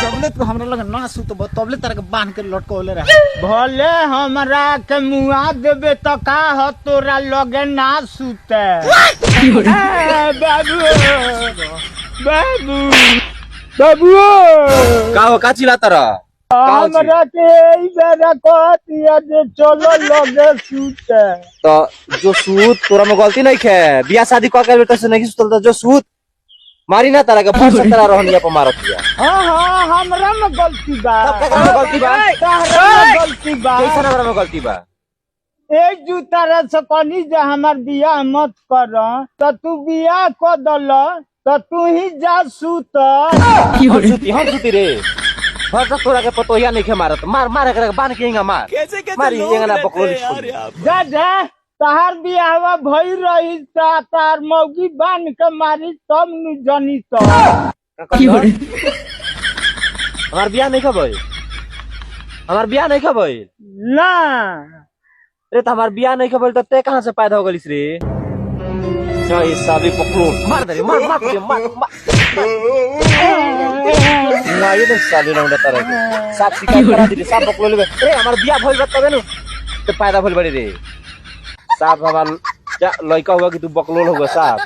जबले तू हमरा लगे ना सुत तबले तारा के बांध के लटकौले रहे। भले हमरा के मुआ देबे तो का हो तोरा लगे ना सुते। बाबू बाबू बाबू का हो का चिल्लाता रहा? हमरा के ई बेरा कहतिया जे चलो लगे सुते। तो जो सूत तोरा में गलती नहीं खे, बियाह शादी क के बेटा से नहीं सुतल तो जो सूत मारी ना तारा के फट से तारा रहनिया पर मारत दिया। हां हमरा में गलती बा। तब केकरा में गलती बा? तहरा में गलती बा। कैसा हमरा में गलती बा? एक जूतारा से कनी जे हमार बियाह मत कर तो तू बियाह कर दल तो तू ही जा सुत। हम सुती रे फट से तोरा के पतोहिया नहीं खे मारत। मार मार के बांध के इंगा मार मारी इंगा ना पकड़ जा जा तहार बियाहवा भई रही तार मौगी बांध के मारी तब नु जनी तो। हमार बियाह नहीं खबई, हमार बियाह नहीं खबई ना रे। तो हमार बियाह नहीं खबई तो ते कहां से पैदा हो गलिस रे? ये साबी पकड़ो मार दे मार मार दे मार ना ये तो साले लौंडा तरह के साफ शिकायत करा दे साफ पकड़ लेबे रे। हमार बियाह भइल बा तबे नु तो पैदा भइल बड़ी रे। साफ हमार लइका हुआ कि तू बकलोल होगा साफ।